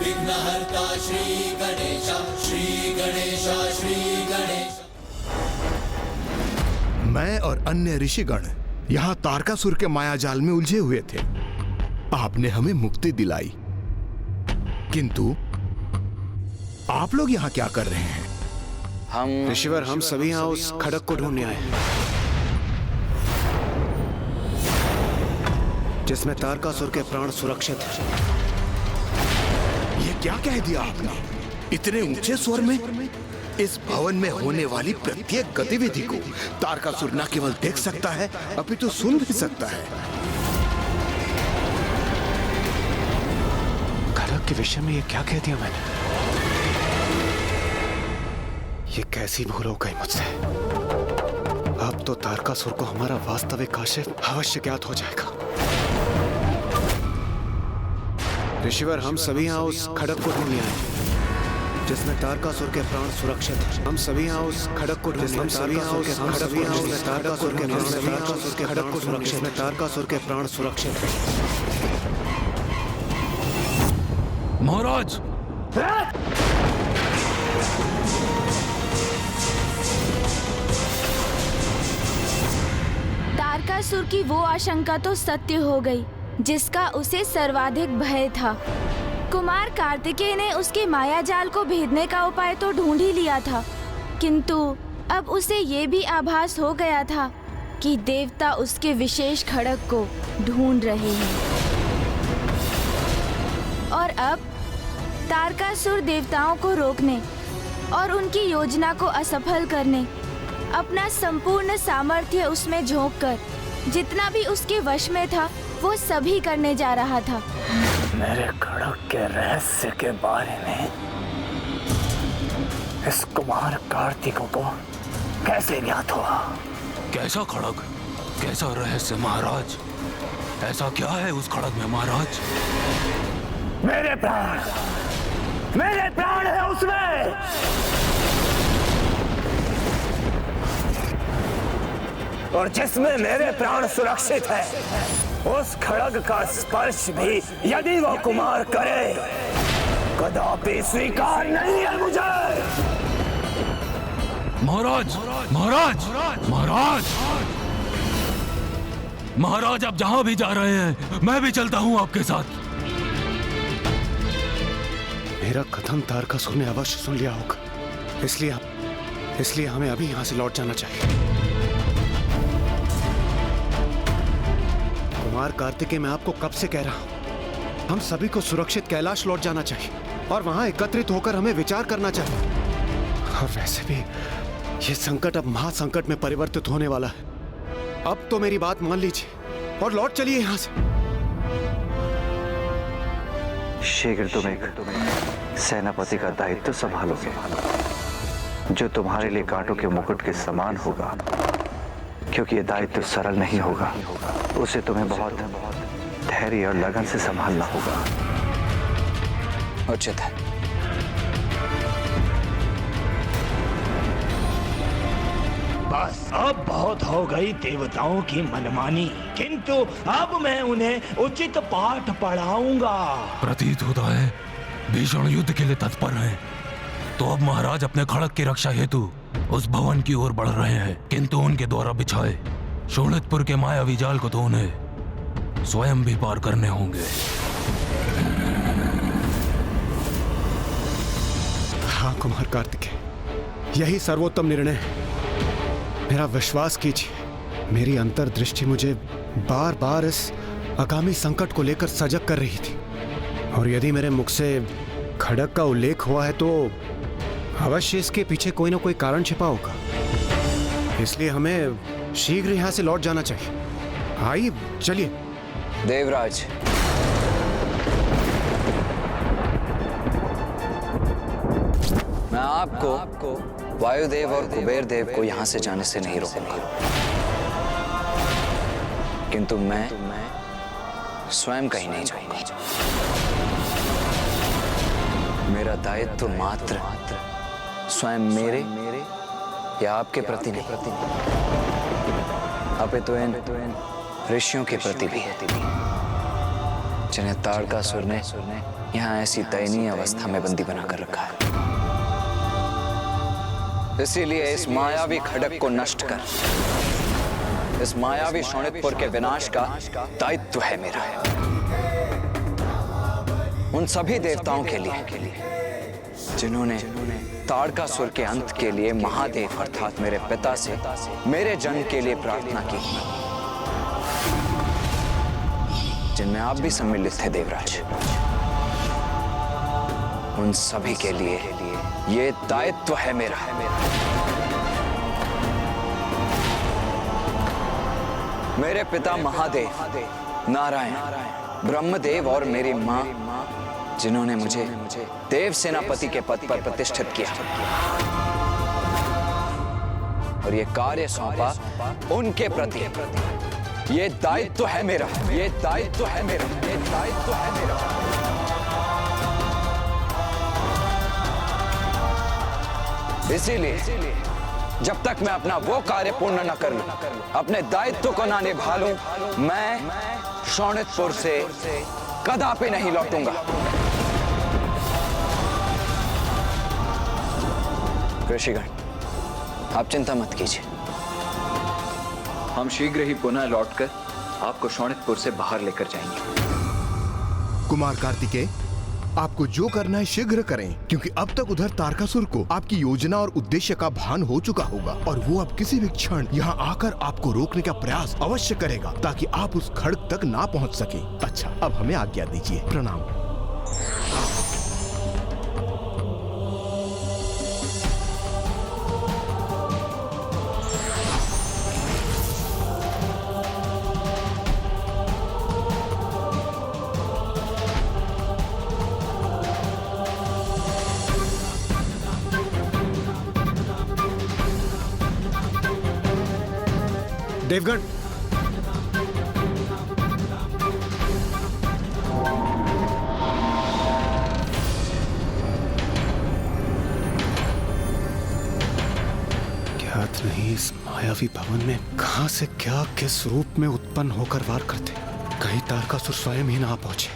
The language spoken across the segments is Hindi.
विघ्नहर्ता श्री गणेश, श्री गणेश, श्री गणेश। मैं और अन्य ऋषिगण यहाँ तारकासुर के मायाजाल में उलझे हुए थे। आपने हमें मुक्ति दिलाई, किंतु आप लोग यहाँ क्या कर रहे हैं? ऋषिवर, हम सभी यहाँ उस खड़क को ढूंढने आए जिसमें तारकासुर के प्राण सुरक्षित हैं। ये क्या कह दिया आपने? इतने ऊंचे स्वर में? इस भवन में होने वाली प्रत्येक गतिविधि को तारकासुर न केवल देख सकता है, अपितु सुन भी सकता है। खड़क के विषय में ये क्या कह दिया मैंने? ये कैसी भूल हो गई मुझसे? अब तो तारकासुर को हमारा वास्तविक आशय अवश्य ज्ञात हो जाएगा। ऋषिवर, हम सभी यहाँ उस खड़क को ढूंढने आए जिसमें तारकासुर के प्राण सुरक्षित हैं। हम सभी यहाँ उस खड़क को ढूंढने, तारकासुर के प्राण सुरक्षित हैं। महाराज, तारकासुर की वो आशंका तो सत्य हो गई जिसका उसे सर्वाधिक भय था। कुमार कार्तिकेय ने उसके मायाजाल को भेदने का उपाय तो ढूंढ ही लिया था, किंतु अब उसे ये भी आभास हो गया था कि देवता उसके विशेष खड़क को ढूंढ रहे हैं। और अब तारकासुर देवताओं को रोकने और उनकी योजना को असफल करने अपना संपूर्ण सामर्थ्य उसमें झोंककर जितना भी उसके वश में था वो सभी करने जा रहा था। मेरे खड़क के रहस्य के बारे में इस कुमार कार्तिकों को कैसे ज्ञात हुआ? कैसा खड़ग, कैसा रहस्य महाराज? ऐसा क्या है उस खड़ग में महाराज? मेरे प्राण है उसमें। और जिसमें मेरे प्राण सुरक्षित है, उस खड़ग का स्पर्श भी यदि वो कुमार करे, कदापि स्वीकार नहीं है मुझे। महाराज, महाराज, महाराज, महाराज, आप जहां भी जा रहे हैं मैं भी चलता हूं आपके साथ। मेरा कथन तारकासुर ने अवश्य सुन लिया होगा, इसलिए हमें अभी यहाँ से लौट जाना चाहिए। कुमार कार्तिकेय, मैं आपको कब से कह रहा हूं, हम सभी को सुरक्षित कैलाश लौट जाना चाहिए और वहां एकत्रित होकर हमें विचार करना चाहिए। और वैसे भी ये संकट अब महासंकट में परिवर्तित होने वाला है। अब तो मेरी बात मान लीजिए और लौट चलिए यहां से। शीघ्र तुम एक सेनापति का दायित्व संभालोगे जो तुम्हारे लिए कांटों के मुकुट के समान होगा, क्योंकि यह दायित्व सरल नहीं होगा। उसे तुम्हें बहुत धैर्य और लगन से संभालना होगा। उचित है। बस अब बहुत हो गई देवताओं की मनमानी, किंतु अब मैं उन्हें उचित पाठ पढ़ाऊंगा। प्रतीत होता है भीषण युद्ध के लिए तत्पर हैं। तो अब महाराज अपने खड़क की रक्षा हेतु उस भवन की ओर बढ़ रहे हैं, किंतु उनके द्वारा बिछाए शोणितपुर के मायावी जाल को तो उन्हें स्वयं भी पार करने होंगे। हाँ कुमार कार्तिकेय, यही सर्वोत्तम निर्णय है। मेरा विश्वास कीजिए, मेरी अंतर्दृष्टि मुझे बार बार इस आगामी संकट को लेकर सजग कर रही थी, और यदि मेरे मुख से खड़क का उल्लेख हुआ है तो अवश्य इसके पीछे कोई ना कोई कारण छिपा होगा। इसलिए हमें शीघ्र यहां से लौट जाना चाहिए। आइए चलिए। देवराज, मैं आपको वायुदेव और कुबेर देव को यहां से जाने से नहीं रोकूंगा, किंतु मैं स्वयं कहीं नहीं जाऊंगा। मेरा दायित्व मात्र स्वयं मेरे या आपके प्रति नहीं, अपितु इन ऋषियों के प्रति भी है। जिन्हें तारकासुर ने यहाँ ऐसी दयनीय अवस्था में बंदी बनाकर रखा है। इसीलिए इस मायावी खड़ग को नष्ट कर, इस मायावी शोणितपुर के विनाश का दायित्व है मेरा। उन सभी देवताओं के लिए जिन्होंने तारकासुर के अंत के लिए महादेव अर्थात मेरे पिता से मेरे जन्म के लिए प्रार्थना की, जिनमें आप भी सम्मिलित थे देवराज, उन सभी के लिए ये दायित्व है मेरा। मेरे पिता महादेव, नारायण, ब्रह्मदेव और मेरी मां जिन्होंने मुझे देव सेनापति के पद पर प्रतिष्ठित किया और ये कार्य सौंपा उनके प्रति, ये दायित्व है मेरा, ये दायित्व है मेरा, ये दायित्व है मेरा। इसीलिए जब तक मैं अपना वो कार्य पूर्ण न कर लूं, अपने दायित्व को न निभा लूं, मैं शोणितपुर से कदापि नहीं लौटूंगा। ऋषिगण, आप चिंता मत कीजिए, हम शीघ्र ही पुनः लौटकर आपको शोणितपुर से बाहर लेकर जाएंगे। कुमार कार्तिकेय, आपको जो करना है शीघ्र करें, क्योंकि अब तक उधर तारकासुर को आपकी योजना और उद्देश्य का भान हो चुका होगा और वो अब किसी भी क्षण यहाँ आकर आपको रोकने का प्रयास अवश्य करेगा ताकि आप उस खड़ग तक ना पहुँच सके। अच्छा, अब हमें आज्ञा दीजिए। प्रणाम। देवगण, ज्ञात नहीं इस मायावी भवन में कहां से क्या किस रूप में उत्पन्न होकर वार करते, कहीं तारकासुर स्वयं ही ना पहुंचे।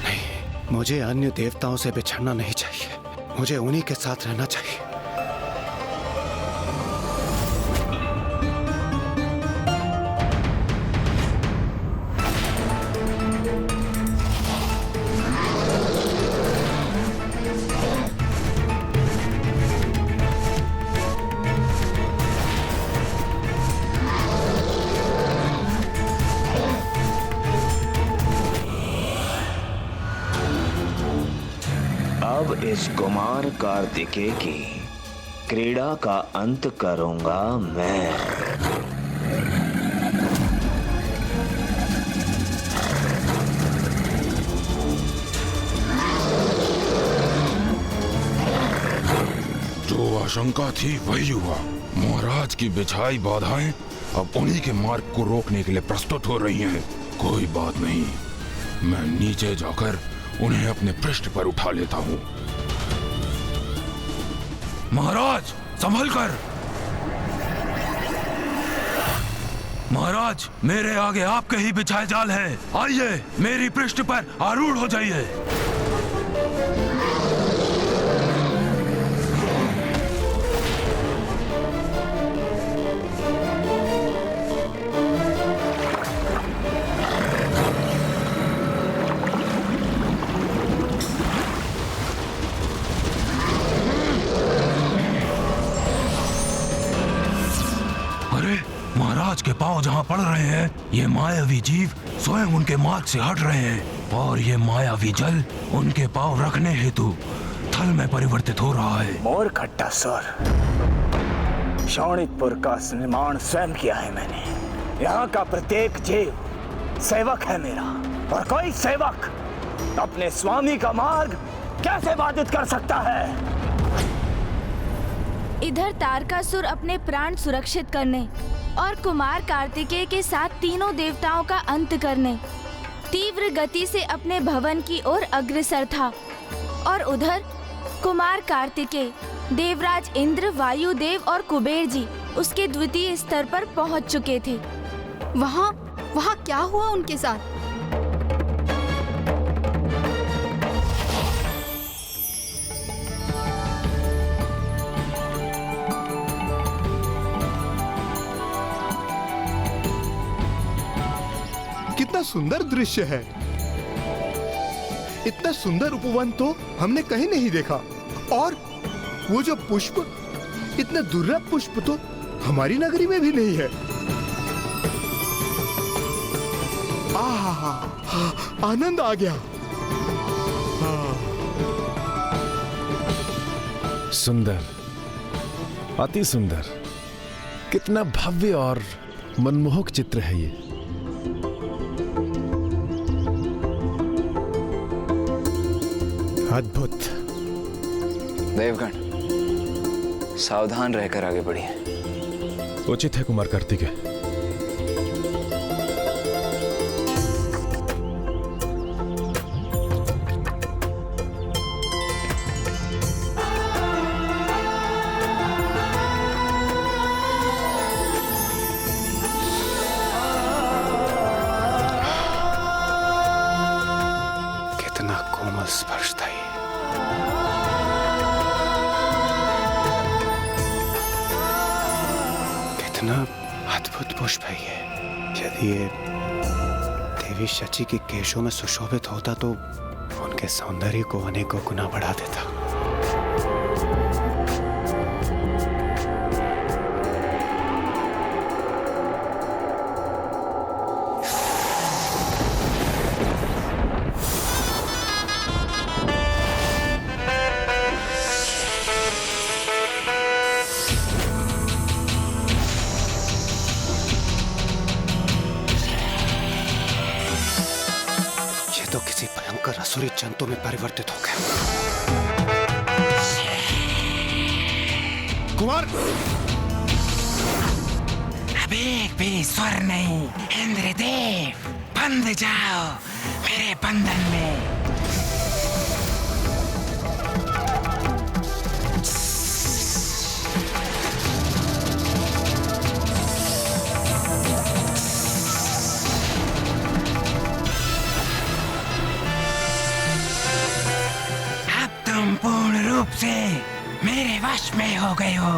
नहीं, मुझे अन्य देवताओं से बिछड़ना नहीं चाहिए, मुझे उन्हीं के साथ रहना चाहिए। अब इस कुमार कार्तिकेय की क्रीड़ा का अंत करूंगा मैं। जो आशंका थी वही हुआ। महाराज की बिछाई बाधाएं अब उन्हीं के मार्ग को रोकने के लिए प्रस्तुत हो रही हैं। कोई बात नहीं, मैं नीचे जाकर उन्हें अपने पृष्ठ पर उठा लेता हूँ। महाराज, संभल कर। महाराज, मेरे आगे आपके ही बिछाए जाल हैं। आइए, मेरी पृष्ठ पर आरूढ़ हो जाइए। महाराज के पांव जहां पड़ रहे हैं, ये मायावी जीव स्वयं उनके मार्ग से हट रहे हैं और ये मायावी जल उनके पांव रखने हेतु थल में परिवर्तित हो रहा है। मोर खट्टासुर, शोणितपुर का निर्माण स्वयं किया है मैंने। यहाँ का प्रत्येक जीव सेवक है मेरा और कोई सेवक अपने स्वामी का मार्ग कैसे बाधित कर सकता है? इधर तारकासुर अपने प्राण सुरक्षित करने और कुमार कार्तिकेय के साथ तीनों देवताओं का अंत करने तीव्र गति से अपने भवन की ओर अग्रसर था और उधर कुमार कार्तिकेय, देवराज इंद्र, वायुदेव और कुबेर जी उसके द्वितीय स्तर पर पहुंच चुके थे। वहाँ क्या हुआ उनके साथ? सुंदर दृश्य है। इतना सुंदर उपवन तो हमने कहीं नहीं देखा। और वो जो पुष्प, इतने दुर्लभ पुष्प तो हमारी नगरी में भी नहीं है। आहा, आनंद आ गया। सुंदर, अति सुंदर, कितना भव्य और मनमोहक चित्र है ये। अद्भुत। देवगण, सावधान रहकर आगे बढ़िए। उचित है कुमार कार्तिकेय। कितना कोमल स्पर्श था ये। कितना अद्भुत पुष्प है ये। यदि ये देवी शची के केशों में सुशोभित होता तो उनके सौंदर्य को अनेकों गुना बढ़ा देता। तो किसी भयंकर असुरी जंतु में परिवर्तित हो गए। कुमार, अब एक भी स्वर नहीं। इंद्रदेव, बंध जाओ मेरे बंधन में। पूर्ण रूप से मेरे वश में हो गए हो।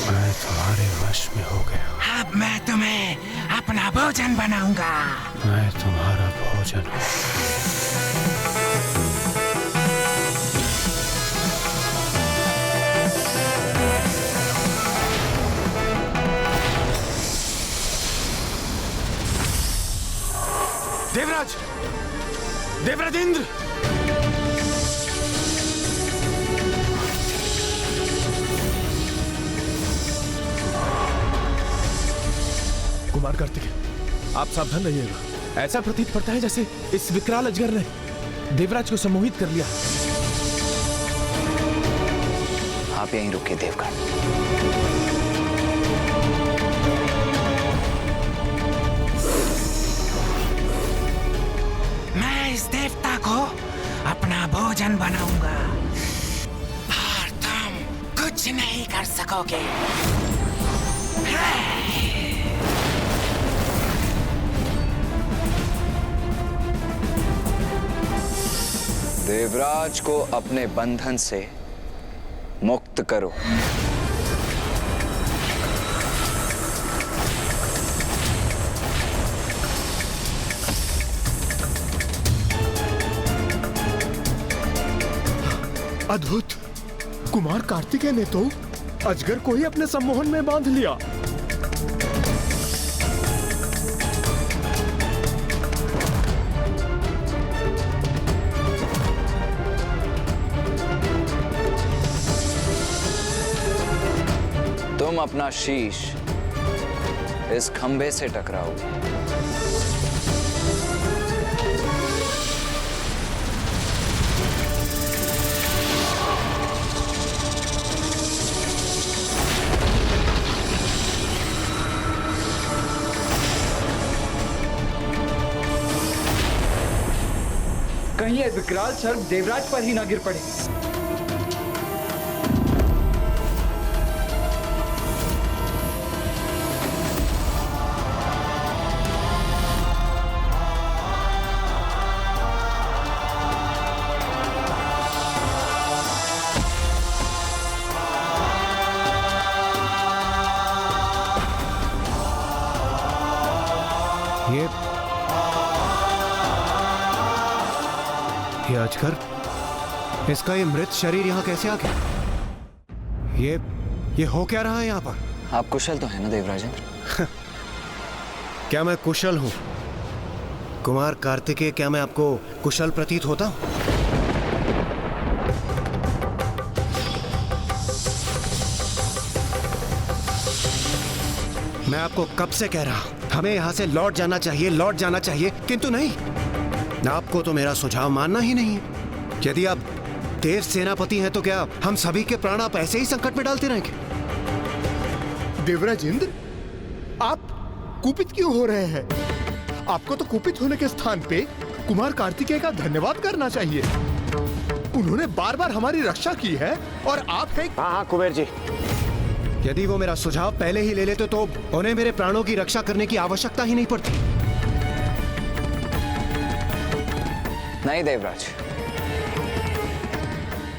मैं तुम्हारे वश में हो गया हूँ। अब मैं तुम्हें अपना भोजन बनाऊंगा। मैं तुम्हारा भोजन हूँ। देवराज, देवराज इंद्र, कुमार कार्तिकेय, आप सावधान रहिएगा। ऐसा प्रतीत पड़ता है जैसे इस विकराल अजगर ने देवराज को सम्मोहित कर लिया। आप यहीं रुकिए देवगण। मैं इस देवता को अपना भोजन बनाऊंगा और तुम कुछ नहीं कर सकोगे। देवराज को अपने बंधन से मुक्त करो। अद्भुत। कुमार कार्तिकेय ने तो अजगर को ही अपने सम्मोहन में बांध लिया। तुम अपना शीश इस खंभे से टकराओगे। कहीं ये विकराल सर्प देवराज पर ही ना गिर पड़े। ये ये अजगर, इसका ये मृत शरीर यहाँ कैसे आ गया? ये हो क्या रहा है यहाँ पर? आप कुशल तो है ना देवराजेंद्र? क्या मैं कुशल हूं? कुमार कार्तिकेय, क्या मैं आपको कुशल प्रतीत होता हूं? मैं आपको कब से कह रहा हूं, हमें यहां से लौट जाना चाहिए, किंतु नहीं। आपको तो मेरा सुझाव मानना ही नहीं है। यदि आप देव सेनापति हैं तो क्या हम सभी के प्राण आप ऐसे ही संकट में डालते रहेंगे? देवराजेंद्र, आप कुपित क्यों हो रहे हैं? आपको तो कुपित होने के स्थान पे कुमार कार्तिकेय का धन्यवाद करना चाहिए। उन्होंने बार बार हमारी रक्षा की है और आप हैं। हाँ कुबेर जी, यदि वो मेरा सुझाव पहले ही ले लेते तो उन्हें मेरे प्राणों की रक्षा करने की आवश्यकता ही नहीं पड़ती। नहीं देवराज,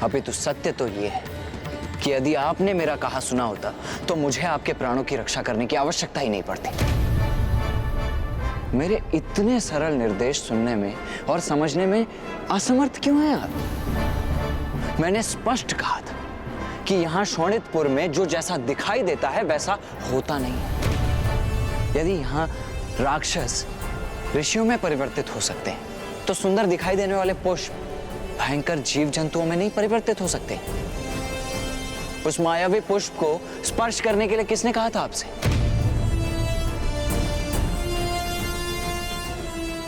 अभी तो सत्य तो ये है कि यदि आपने मेरा कहा सुना होता तो मुझे आपके प्राणों की रक्षा करने की आवश्यकता ही नहीं पड़ती। मेरे इतने सरल निर्देश सुनने में और समझने में असमर्थ क्यों हैं आप? मैंने स्पष्ट कहा था कि यहां शोणितपुर में जो जैसा दिखाई देता है वैसा होता नहीं। यदि यहां राक्षस ऋषियों में परिवर्तित हो सकते हैं तो सुंदर दिखाई देने वाले पुष्प भयंकर जीव जंतुओं में नहीं परिवर्तित हो सकते। उस मायावी पुष्प को स्पर्श करने के लिए किसने कहा था आपसे?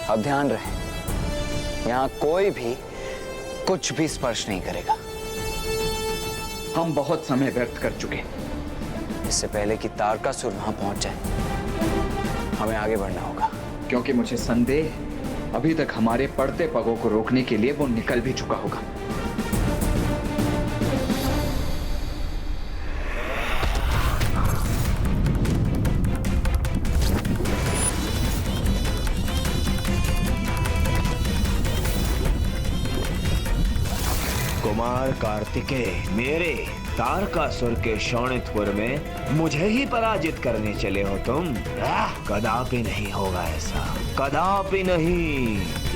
अब ध्यान रहे, यहां कोई भी कुछ भी स्पर्श नहीं करेगा। हम बहुत समय व्यर्थ कर चुके हैं। इससे पहले कि तारकासुर वहां पहुंच जाए हमें आगे बढ़ना होगा, क्योंकि मुझे संदेह है अभी तक हमारे पड़ते पगों को रोकने के लिए वो निकल भी चुका होगा। कुमार कार्तिकेय, मेरे तारकासुर के शोणितपुर में मुझे ही पराजित करने चले हो तुम? कदापि नहीं होगा ऐसा, कदापि नहीं।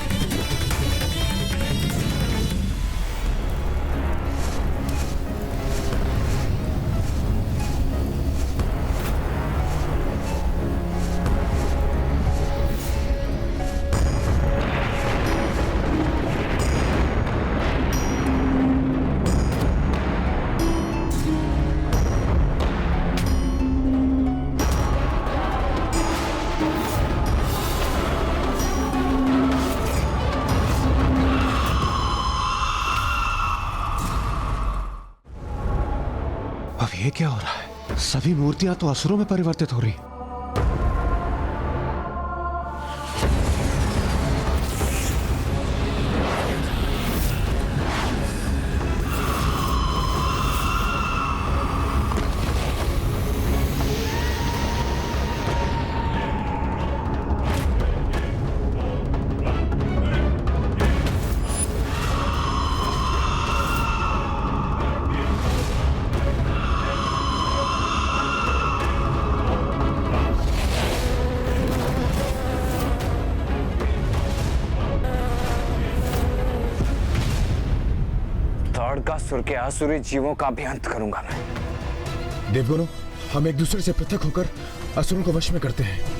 अब ये क्या हो रहा है? सभी मूर्तियां तो असुरों में परिवर्तित हो रही। तारकासुर के आसुरी जीवों का भी अंत करूंगा मैं। देवगुरु, हम एक दूसरे से पृथक होकर असुरों को वश में करते हैं।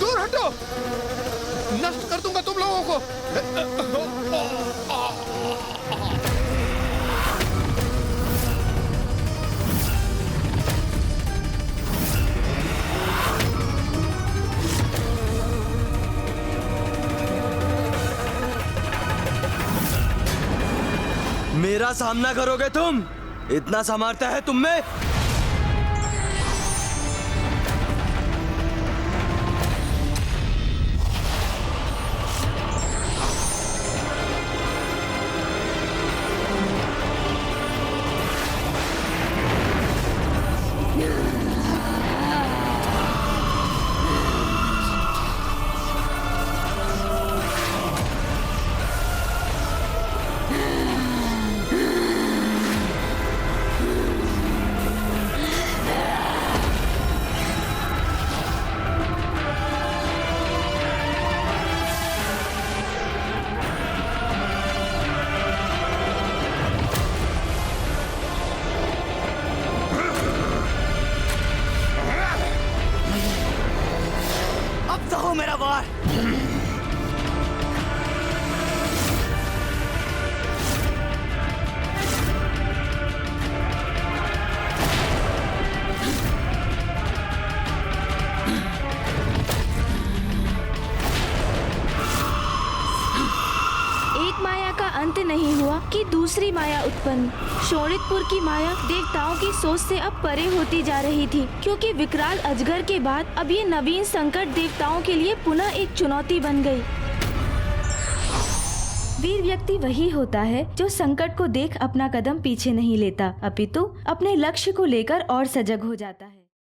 दूर हटो, नष्ट कर दूंगा तुम लोगों को। मेरा सामना करोगे तुम? इतना सामर्थ्य है तुम में? नहीं हुआ कि दूसरी माया उत्पन्न। शोणितपुर की माया देवताओं की सोच से अब परे होती जा रही थी, क्योंकि विकराल अजगर के बाद अब ये नवीन संकट देवताओं के लिए पुनः एक चुनौती बन गई। वीर व्यक्ति वही होता है जो संकट को देख अपना कदम पीछे नहीं लेता, अपितु अपने लक्ष्य को लेकर और सजग हो जाता है।